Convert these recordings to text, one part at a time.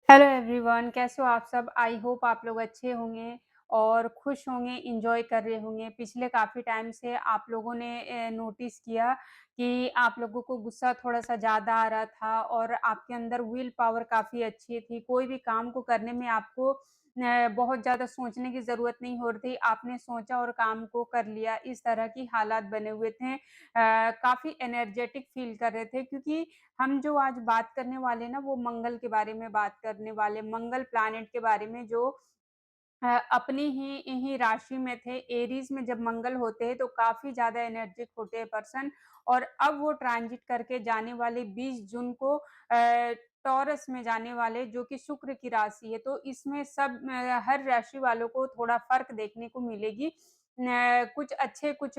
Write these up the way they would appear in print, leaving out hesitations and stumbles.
Hello everyone, कैसे हो आप सब? आई होप आप लोग अच्छे होंगे और खुश होंगे, एंजॉय कर रहे होंगे। पिछले काफ़ी टाइम से आप लोगों ने नोटिस किया कि आप लोगों को गुस्सा थोड़ा-सा ज़्यादा आ रहा था और आपके अंदर विल पावर काफ़ी अच्छी थी। कोई भी काम को करने में आपको बहुत ज़्यादा सोचने की ज़रूरत नहीं हो रही थी। आपने सोचा और काम को कर लिया, इस तरह की हालात बने हुए थे। काफ़ी एनर्जेटिक फ़ील कर रहे थे क्योंकि हम जो आज बात करने वाले हैं ना वो मंगल के बारे में बात करने वाले, मंगल प्लैनेट के बारे में जो अपनी ही राशि में थे, एरीज़ में जब मंगल होते हैं तो काफ़ी ज़्यादा एनर्जिक होते हैं पर्सन और अब वो ट्रांजिट करके जाने वाले 20 जून को टॉरस में जाने वाले जो कि शुक्र की राशि है, तो इसमें सब हर राशि वालों को थोड़ा फ़र्क देखने को मिलेगी। कुछ अच्छे, कुछ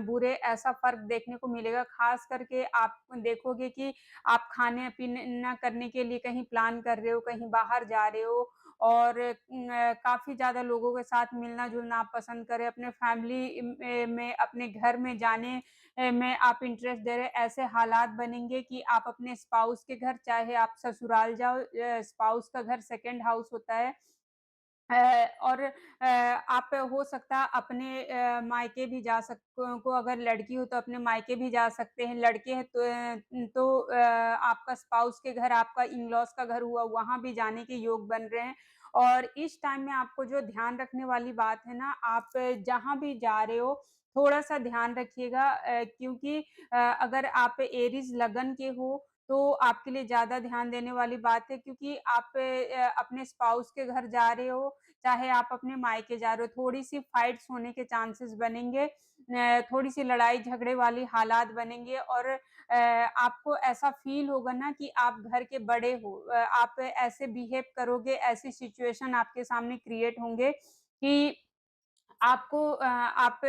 बुरे ऐसा फ़र्क देखने को मिलेगा, ख़ास करके आप देखोगे कि आप खाने-पीने ना करने के लिए कहीं प्लान कर रहे हो, कहीं बाहर जा रहे हो और काफ़ी ज़्यादा लोगों के साथ मिलना-जुलना आप पसंद करें, अपने फैमिली में अपने घर में जाने में आप इंटरेस्ट दे रहे हैं, ऐसे हालात बनेंगे कि आप अपने स्पाउस के घर, चाहे आप ससुराल जाओ स्पाउस का घर सेकंड हाउस होता है। और आप हो सकता है अपने मायके भी जा सक को अगर लड़की हो तो अपने मायके भी जा सकते हैं, लड़के हैं तो आपका स्पाउस के घर, आपका इन-लॉज़ का घर हुआ, वहाँ भी जाने के योग बन रहे हैं। और इस टाइम में आपको जो ध्यान रखने वाली बात है ना, आप जहाँ भी जा रहे हो, थोड़ा-सा ध्यान रखिएगा क्योंकि अगर आप एरीज़ लगन के हो, तो आपके लिए ज़्यादा ध्यान देने वाली बात है क्योंकि आप अपने स्पाउस के घर जा रहे हो, चाहे आप अपने मायके जा रहे हो, थोड़ी-सी फाइट्स होने के चांसेस बनेंगे। थोड़ी-सी लड़ाई-झगड़े वाली हालात बनेंगे और आपको ऐसा फ़ील होगा ना कि आप घर के बड़े हो। आप ऐसे बिहेव करोगे, ऐसी सिचुएशन आपके सामने क्रिएट होंगे कि आपको आप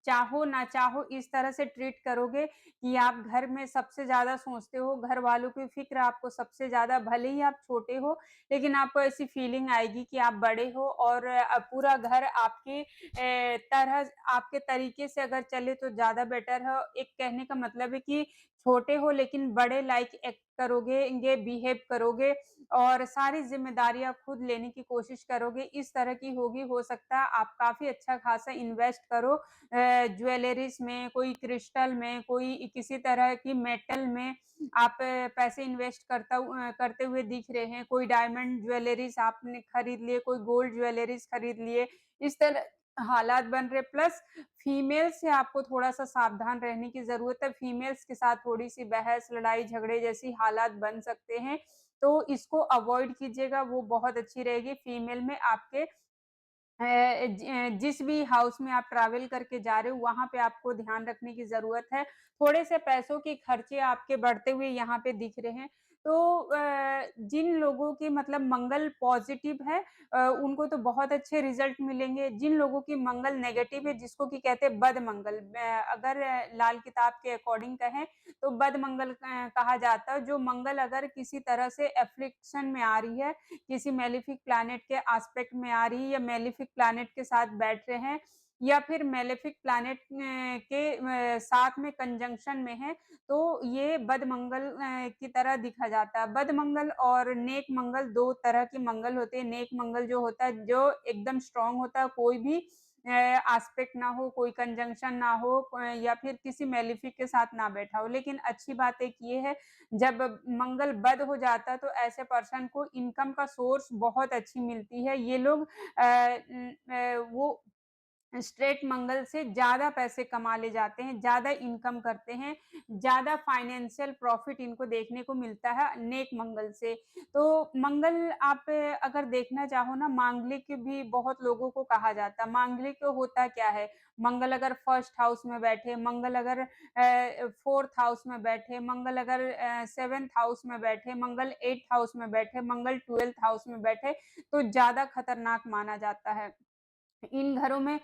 चाहो ना चाहो इस तरह से ट्रीट करोगे कि आप घर में सबसे ज़्यादा सोचते हो, घर वालों की फ़िक्र आपको सबसे ज़्यादा भले ही आप छोटे हो, लेकिन आपको ऐसी फ़ीलिंग आएगी कि आप बड़े हो और पूरा घर आपके तरह आपके तरीके से अगर चले तो ज़्यादा बेटर है। एक कहने का मतलब है कि छोटे हो लेकिन बड़े लाइक एक्ट करोगे, ये बिहेव करोगे और सारी ज़िम्मेदारियाँ खुद लेने की कोशिश करोगे, इस तरह की होगी। हो सकता है आप काफ़ी अच्छा-खासा इन्वेस्ट करो ज्वेलरीज़ में, कोई क्रिस्टल में, कोई किसी तरह की मेटल में आप पैसे इन्वेस्ट करते हुए दिख रहे हैं। कोई डायमंड ज्वेलरीज़ आपने खरीद लिए, कोई गोल्ड ज्वेलरीज़ खरीद लिए, इस तरह हालात बन रहे प्लस फीमेल्स से आपको थोड़ा-सा सावधान रहने की ज़रूरत है। फीमेल्स के साथ थोड़ी-सी बहस, लड़ाई-झगड़े जैसी हालात बन सकते हैं। तो इसको अवॉइड कीजिएगा, वो बहुत अच्छी रहेगी। फीमेल में आपके जिस भी हाउस में आप ट्रैवल करके जा रहे हो, वहाँ पे आपको ध्यान रखने की ज़रूरत है। थोड़े से पैसों के खर्चे आपके बढ़ते हुए यहाँ पे दिख रहे हैं। तो जिन लोगों की मतलब मंगल पॉज़िटिव है उनको तो बहुत अच्छे रिज़ल्ट मिलेंगे। जिन लोगों की मंगल नेगेटिव है, जिसको कि कहते हैं बद-मंगल अगर लाल किताब के अकॉर्डिंग कहें, तो बद-मंगल कहा जाता है। जो मंगल अगर किसी तरह से एफ़्लिक्शन में आ रही है, किसी मेलेफिक प्लैनेट के एस्पेक्ट में आ रही है या मेलेफिक प्लैनेट के साथ बैठ रहे हैं या फिर मेलेफिक प्लैनेट के साथ में कंजंक्शन में है, तो ये बद-मंगल की तरह दिखा जाता है। बद-मंगल और नेक मंगल 2 तरह के मंगल होते हैं। नेक मंगल जो होता है, जो एकदम स्ट्रॉन्ग होता है, कोई भी एस्पेक्ट ना हो, कोई कंजंक्शन ना हो या फिर किसी मेलेफिक के साथ ना बैठा हो। लेकिन अच्छी बात एक ये है जब मंगल बद हो जाता है तो ऐसे पर्सन को इनकम का सोर्स बहुत अच्छी मिलती है। ये लोग वो स्ट्रेट मंगल से ज़्यादा पैसे कमा ले जाते हैं, ज़्यादा इनकम करते हैं, ज़्यादा फाइनेंशियल प्रॉफ़िट इनको देखने को मिलता है नेक मंगल से। तो मंगल आप अगर देखना चाहो ना मांगलिक भी बहुत लोगों को कहा जाता है। मांगलिक होता क्या है? मंगल अगर फर्स्ट हाउस में बैठे, मंगल अगर फोर्थ हाउस में बैठे, मंगल अगर सेवेंथ हाउस में बैठे, मंगल एट्थ हाउस में बैठे, मंगल ट्वेल्थ हाउस में बैठे, तो ज़्यादा खतरनाक माना जाता है। इन घरों में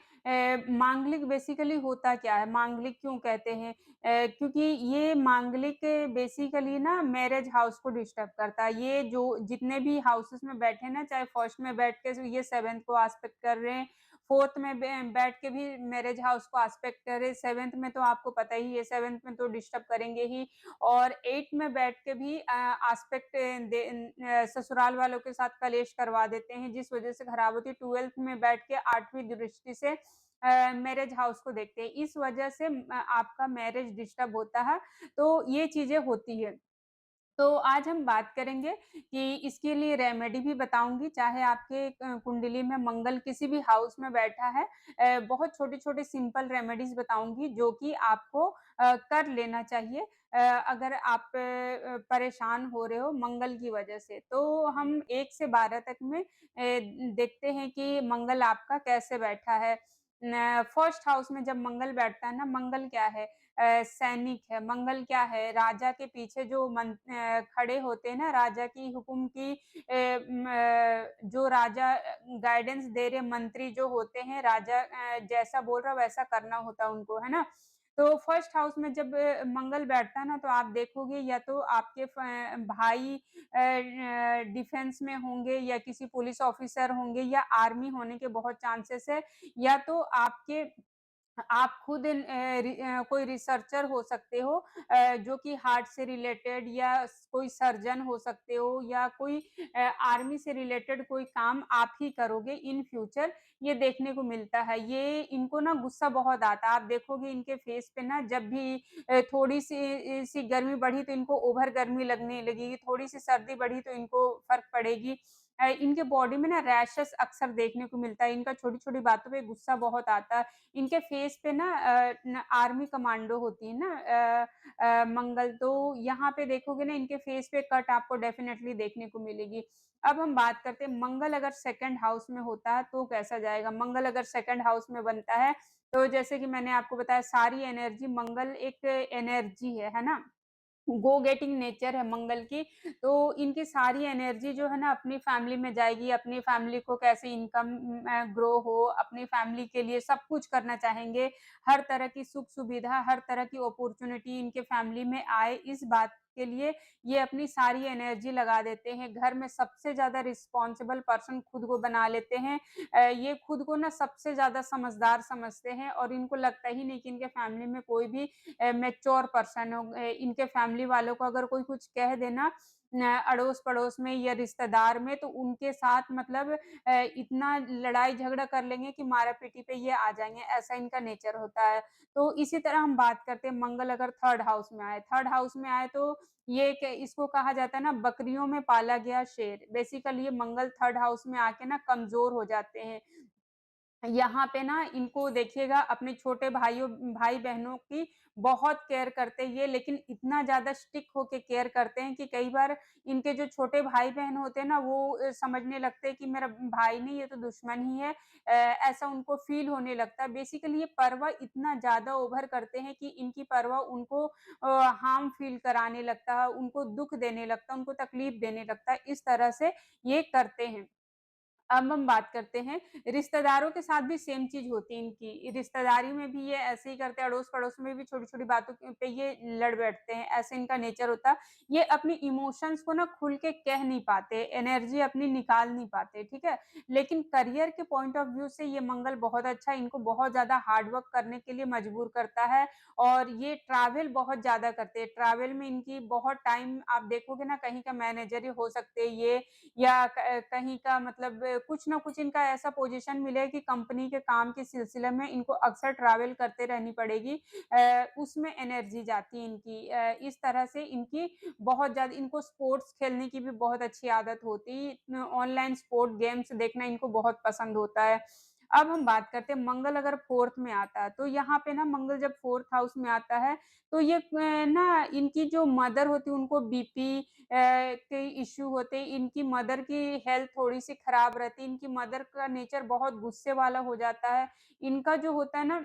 मांगलिक बेसिकली होता क्या है? मांगलिक क्यों कहते हैं? क्योंकि ये मांगलिक बेसिकली ना मैरेज हाउस को डिस्टर्ब करता है। ये जो जितने भी हाउसेस में बैठे हैं ना, चाहे फर्स्ट में बैठ के ये सेवेंथ को एस्पेक्ट कर रहे हैं, 4th में बैठ के भी मैरिज हाउस को एस्पेक्ट करे, 7th में तो आपको पता ही है 7th में तो डिस्टर्ब करेंगे ही और 8th में बैठ के भी एस्पेक्ट ससुराल वालों के साथ कलेश करवा देते हैं, जिस वज़ह से खराब होती है। 12th में बैठ के 8वीं दृष्टि से मैरिज हाउस को देखते हैं। इस वज़ह से आपका मैरिज डिस्टर्ब होता है, तो ये चीज़ें होती हैं। तो आज हम बात करेंगे कि इसके लिए रेमेडी भी बताऊँगी, चाहे आपके कुंडली में मंगल किसी भी हाउस में बैठा है बहुत छोटे-छोटे सिंपल रेमेडीज़ बताऊँगी जो कि आपको कर लेना चाहिए अगर आप परेशान हो रहे हो मंगल की वजह से। तो हम 1 से 12 तक में देखते हैं कि मंगल आपका कैसे बैठा है। फर्स्ट हाउस में जब मंगल बैठता है ना, मंगल क्या है? सैनिक है, मंगल क्या है, राजा के पीछे जो खड़े होते हैं ना, राजा की हुक्म की जो राजा गाइडेंस दे रहे मंत्री जो होते हैं, राजा जैसा बोल रहा है वैसा करना होता है उनको, है ना? तो फर्स्ट हाउस में जब मंगल बैठता है ना, तो आप देखोगे या तो आपके भाई डिफेंस में होंगे या किसी पुलिस ऑफिसर होंगे या आर्मी होने के बहुत चांसेस है, या तो आपके आप खुद कोई रिसर्चर हो सकते हो जो कि हार्ट से रिलेटेड या कोई सर्जन हो सकते हो या कोई आर्मी से रिलेटेड कोई काम आप ही करोगे इन फ्यूचर, ये देखने को मिलता है। ये इनको ना गुस्सा बहुत आता है, आप देखोगे इनके फेस पे ना जब भी थोड़ी-सी गर्मी बढ़ी तो इनको ओवर गर्मी लगने लगेगी, थोड़ी-सी सर्दी बढ़ी तो इनको फ़र्क पड़ेगी। इनके बॉडी में ना रैशेज़ अक्सर देखने को मिलता है, इनका छोटी-छोटी बातों पे गुस्सा बहुत आता है। इनके फेस पे ना आर्मी कमांडो होती है ना मंगल तो यहाँ पे देखोगे ना इनके फेस पे कट आपको डेफिनेटली देखने को मिलेगी। अब हम बात करते हैं मंगल अगर सेकंड हाउस में होता है तो कैसा जाएगा? मंगल अगर सेकंड हाउस में बनता है, तो जैसे कि मैंने आपको बताया सारी एनर्जी मंगल एक एनर्जी है ना? गो गेटिंग नेचर है मंगल की, तो इनकी सारी एनर्जी जो है ना अपनी फैमिली में जाएगी, अपनी फैमिली को कैसे इनकम ग्रो हो, अपनी फैमिली के लिए सब कुछ करना चाहेंगे, हर तरह की सुख-सुविधा, हर तरह की अपॉर्च्युनिटी इनके फैमिली में आए, इस बात के लिए ये अपनी सारी एनर्जी लगा देते हैं। घर में सबसे ज़्यादा रिस्पॉन्सिबल पर्सन खुद को बना लेते हैं। ये खुद को ना सबसे ज़्यादा समझदार समझते हैं और इनको लगता ही नहीं कि इनके फैमिली में कोई भी मैच्योर पर्सन हो इनके फैमिली वालों को अगर कोई कुछ कह दे ना अड़ोस-पड़ोस में या रिश्तेदार में तो उनके साथ मतलब इतना लड़ाई झगड़ा कर लेंगे कि मारा-पीटी पे ये आ जाएँगे, ऐसा इनका नेचर होता है। तो इसी तरह हम बात करते हैं मंगल अगर थर्ड हाउस में आए तो ये क इसको कहा जाता है ना बकरियों में पाला गया शेर। बेसिकली ये मंगल थर्ड हाउस में आके ना कमज़ोर हो जाते हैं। यहाँ पे ना इनको देखिएगा अपने छोटे भाई-बहनों की बहुत केयर करते हैं ये, लेकिन इतना ज़्यादा स्टिक होके केयर करते हैं कि कई बार इनके जो छोटे भाई-बहन होते हैं ना वो समझने लगते हैं कि मेरा भाई नहीं ये तो दुश्मन ही है। ऐसा उनको फ़ील होने लगता है। बेसिकली ये परवाह इतना ज़्यादा ओवर करते हैं कि इनकी परवाह उनको हार्म फ़ील कराने लगता है, उनको दुःख देने लगता है, उनको तकलीफ़ देने लगता है। इस तरह से ये करते हैं। अब हम बात करते हैं, रिश्तेदारों के साथ भी सेम चीज़ होती है इनकी। रिश्तेदारी में भी ये ऐसे ही करते हैं, अड़ोस-पड़ोस में भी छोटी-छोटी बातों पे ये लड़ बैठते हैं, ऐसे इनका नेचर होता है। ये अपनी इमोशंस को ना खुल के कह नहीं पाते, एनर्जी अपनी निकाल नहीं पाते, ठीक है? लेकिन करियर के पॉइंट ऑफ व्यू से ये मंगल बहुत अच्छा है, इनको बहुत ज़्यादा हार्ड वर्क करने के लिए मजबूर करता है और ये ट्रैवल बहुत ज़्यादा करते हैं। ट्रैवल में इनकी बहुत टाइम आप देखोगे ना कहीं का मैनेजर ही हो सकते हैं ये या कहीं का मतलब कुछ ना कुछ इनका ऐसा पोज़ीशन मिले कि कंपनी के काम के सिलसिले में इनको अक्सर ट्रैवल करते रहनी पड़ेगी। उसमें एनर्जी जाती है इनकी। इस तरह से इनकी बहुत ज़्यादा इनको स्पोर्ट्स खेलने की भी बहुत अच्छी आदत होती है। ऑनलाइन स्पोर्ट गेम्स देखना इनको बहुत पसंद होता है। अब हम बात करते हैं मंगल अगर 4th में आता है, तो यहाँ पे ना मंगल जब 4th हाउस में आता है, तो ये ना इनकी जो मदर होती है उनको बीपी के इश्यू होते हैं, इनकी मदर की हेल्थ थोड़ी-सी खराब रहती है, इनकी मदर का नेचर बहुत गुस्से वाला हो जाता है। इनका जो होता है ना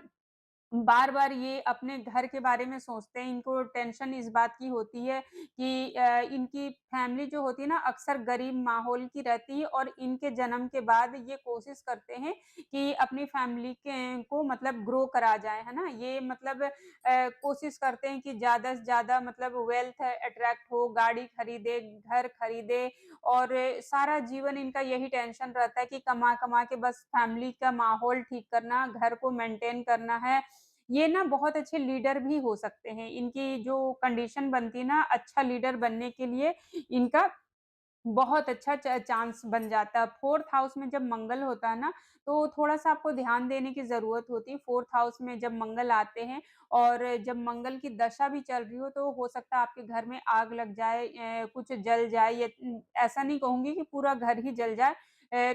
बार-बार ये अपने घर के बारे में सोचते हैं, इनको टेंशन इस बात की होती है कि इनकी फैमिली जो होती है ना अक्सर गरीब माहौल की रहती है और इनके जन्म के बाद ये कोशिश करते हैं कि अपनी फैमिली के को मतलब ग्रो करा जाए, है ना? ये मतलब कोशिश करते हैं कि ज़्यादा से ज़्यादा मतलब वेल्थ अट्रैक्ट हो, गाड़ी खरीदे, घर खरीदे और सारा जीवन इनका यही टेंशन रहता है कि कमा-कमा के बस फैमिली का माहौल ठीक करना, घर को मेंटेन करना है। ये ना बहुत अच्छे लीडर भी हो सकते हैं। इनकी जो कंडीशन बनती है ना अच्छा लीडर बनने के लिए इनका बहुत अच्छा चांस बन जाता है। 4th हाउस में जब मंगल होता है ना, तो थोड़ा-सा आपको ध्यान देने की ज़रूरत होती है। 4th हाउस में जब मंगल आते हैं और जब मंगल की दशा भी चल रही हो, तो हो सकता है आपके घर में आग लग जाए कुछ जल जाए या ऐसा नहीं कहूँगी कि पूरा घर ही जल जाए।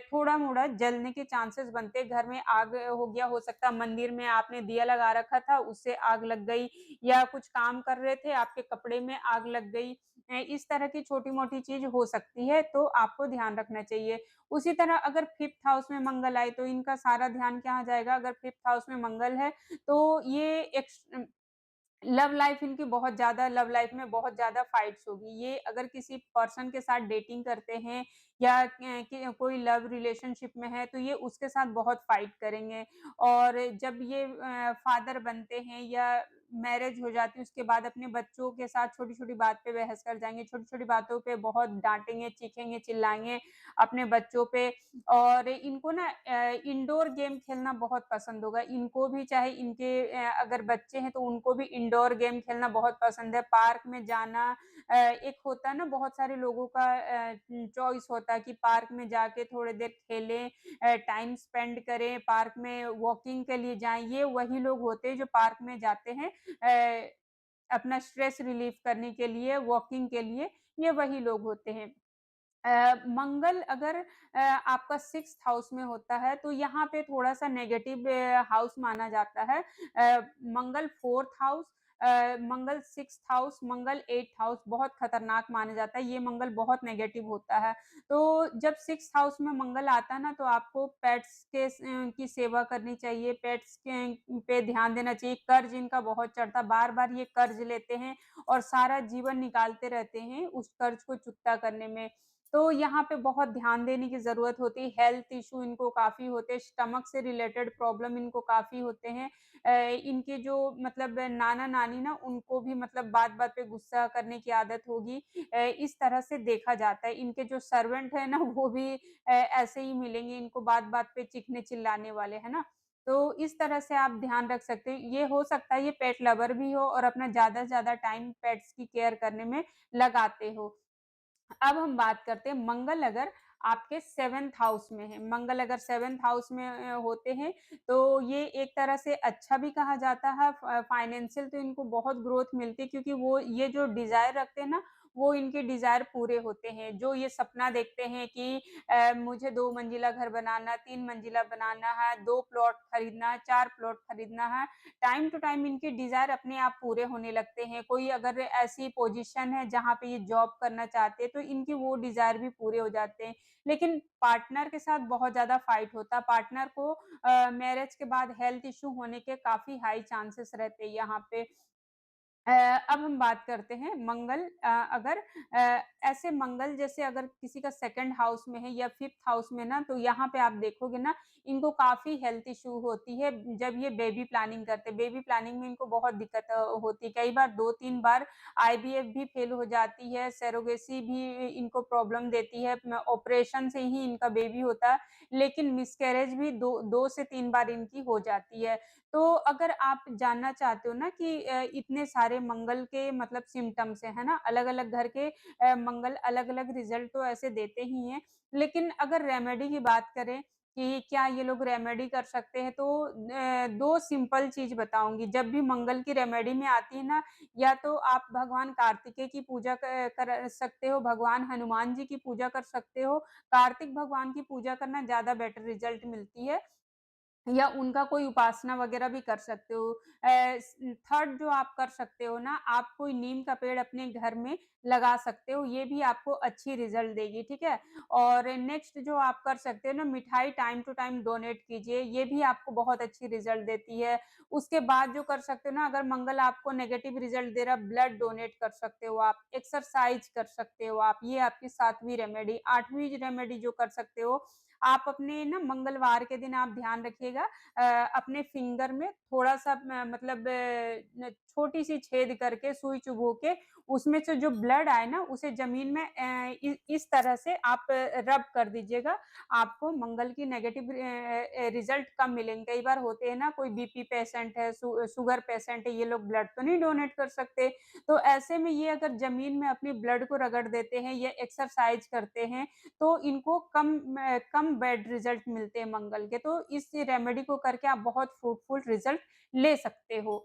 थोड़ा-मोड़ा जलने के चांसेस बनते हैं। घर में आग हो गया, हो सकता है मंदिर में आपने दिया लगा रखा था, उससे आग लग गई या कुछ काम कर रहे थे, आपके कपड़े में आग लग गई। इस तरह की छोटी-मोटी चीज़ हो सकती है, तो आपको ध्यान रखना चाहिए। उसी तरह अगर 5th हाउस में मंगल आए, तो इनका सारा ध्यान कहाँ जाएगा? अगर 5th हाउस में मंगल है, तो ये लव लाइफ में बहुत ज़्यादा फाइट्स होगी। ये अगर किसी पर्सन के साथ डेटिंग करते हैं या कि कोई लव रिलेशनशिप में है, तो ये उसके साथ बहुत फाइट करेंगे और जब ये फादर बनते हैं या मैरिज हो जाती है, उसके बाद अपने बच्चों के साथ छोटी-छोटी बात पे बहस कर जाएँगे, छोटी-छोटी बातों पे बहुत डाँटेंगे, चीखेंगे, चिल्लाएँगे अपने बच्चों पे और इनको ना इंडोर गेम खेलना बहुत पसंद होगा। इनको भी चाहे इनके अगर बच्चे हैं तो उनको भी इंडोर गेम खेलना बहुत पसंद है। पार्क में जाना एक होता है ना बहुत सारे लोगों का चॉइस होता है कि पार्क में जाके थोड़ी देर खेलें टाइम स्पेंड करें, पार्क में वॉकिंग के लिए जाएँ। ये वही लोग होते हैं जो पार्क में जाते हैं अपना स्ट्रेस रिलीफ़ करने के लिए, वॉकिंग के लिए, ये वही लोग होते हैं। मंगल अगर आपका 6th हाउस में होता है, तो यहाँ पे थोड़ा-सा नेगेटिव हाउस माना जाता है। मंगल 4th हाउस मंगल 6th हाउस, मंगल 8th हाउस बहुत खतरनाक माना जाता है। ये मंगल बहुत नेगेटिव होता है। तो जब 6th हाउस में मंगल आता है ना, तो आपको पेट्स की सेवा करनी चाहिए, पेट्स के पे ध्यान देना चाहिए। कर्ज़ इनका बहुत चढ़ता है, बार-बार ये कर्ज़ लेते हैं और सारा जीवन निकालते रहते हैं उस कर्ज़ को चुकता करने में। तो यहाँ पे बहुत ध्यान देने की ज़रूरत होती है, हेल्थ इश्यू इनको काफ़ी होते हैं, स्टमक से रिलेटेड प्रॉब्लम इनको काफ़ी होते हैं। इनके जो मतलब नाना-नानी ना उनको भी मतलब बात-बात पे गुस्सा करने की आदत होगी। इस तरह से देखा जाता है। इनके जो सर्वेंट हैं ना वो भी ऐसे ही मिलेंगे इनको बात-बात पे चीखने-चिल्लाने वाले, है ना? तो इस तरह से आप ध्यान रख सकते हो। ये हो सकता है ये पेट लवर भी हो और अपना ज़्यादा से ज़्यादा टाइम पेट्स की केयर करने में लगाते हो। अब हम बात करते हैं मंगल अगर आपके 7th हाउस में है, मंगल अगर 7th हाउस में होते हैं, तो ये एक तरह से अच्छा भी कहा जाता है फाइनेंशियल तो इनको बहुत ग्रोथ मिलती है क्योंकि वो ये जो डिज़ायर रखते हैं ना, वो इनके डिज़ायर पूरे होते हैं। जो ये सपना देखते हैं कि मुझे 2 मंजिला घर बनाना, 3 मंजिला बनाना है, 2 प्लॉट खरीदना है, 4 प्लॉट खरीदना है, टाइम टू टाइम इनके डिज़ायर अपने आप पूरे होने लगते हैं। कोई अगर ऐसी पोज़ीशन है जहाँ पे ये जॉब करना चाहते हैं, तो इनके वो डिज़ायर भी पूरे हो जाते हैं। लेकिन पार्टनर के साथ बहुत ज़्यादा फाइट होता है। पार्टनर को मैरिज के बाद हेल्थ इश्यू होने के काफ़ी हाई चांसेस रहते हैं यहाँ पे। अ, अब हम बात करते हैं मंगल अगर ऐसे मंगल जैसे अगर किसी का 2nd हाउस में है या 5th हाउस में ना तो यहाँ पे आप देखोगे ना इनको काफ़ी हेल्थ इश्यू होती है जब ये बेबी प्लानिंग करते हैं। बेबी प्लानिंग में इनको बहुत दिक्कत होती है। कई बार 2-3 बार आईवीएफ भी फेल हो जाती है, सरोगेसी भी इनको प्रॉब्लम देती है। ऑपरेशन से ही इनका बेबी होता है, लेकिन मिसकैरेज भी 2 से 3 बार इनकी हो जाती है। तो अगर आप जानना चाहते हो ना कि इतने सारे मंगल के मतलब सिम्पटम्स हैं, है ना? अलग-अलग घर के मंगल अलग-अलग रिज़ल्ट तो ऐसे देते ही हैं। लेकिन अगर रेमेडी की बात करें कि क्या ये लोग रेमेडी कर सकते हैं तो 2 सिंपल चीज़ बताऊँगी। जब भी मंगल की रेमेडी में आती है ना, या तो आप भगवान कार्तिकेय की पूजा कर सकते हो, भगवान हनुमान जी की पूजा कर सकते हो। कार्तिक भगवान की पूजा करना ज़्यादा बेटर रिज़ल्ट मिलती है। या उनका कोई उपासना वगैरह भी कर सकते हो। थर्ड जो आप कर सकते हो ना, आप कोई नीम का पेड़ अपने घर में लगा सकते हो, ये भी आपको अच्छी रिज़ल्ट देगी, ठीक है? और नेक्स्ट जो आप कर सकते हो ना, मिठाई टाइम टू टाइम डोनेट कीजिए, ये भी आपको बहुत अच्छी रिज़ल्ट देती है। उसके बाद जो कर सकते हो ना, अगर मंगल आपको नेगेटिव रिज़ल्ट दे रहा, ब्लड डोनेट कर सकते हो आप, एक्सरसाइज़ कर सकते हो आप, ये आपकी 7वीं रेमेडी। 8वीं रेमेडी जो कर सकते हो, आप अपने ना मंगलवार के दिन आप ध्यान रखिएगा अपने फिंगर में थोड़ा-सा मतलब न छोटी-सी छेद करके सुई चुभो के उसमें से जो ब्लड आए ना उसे ज़मीन में इस तरह से आप रब कर दीजिएगा। आपको मंगल की नेगेटिव रिज़ल्ट कम मिलेंगे। कई बार होते हैं ना कोई बीपी पेशेंट है, शुगर पेशेंट है, ये लोग ब्लड तो नहीं डोनेट कर सकते। तो ऐसे में ये अगर ज़मीन में अपनी ब्लड को रगड़ देते हैं या एक्सरसाइज़ करते हैं तो इनको कम बैड रिज़ल्ट मिलते हैं मंगल के, तो इस रेमेडी को करके आप बहुत फ्रूटफुल रिज़ल्ट ले सकते हो।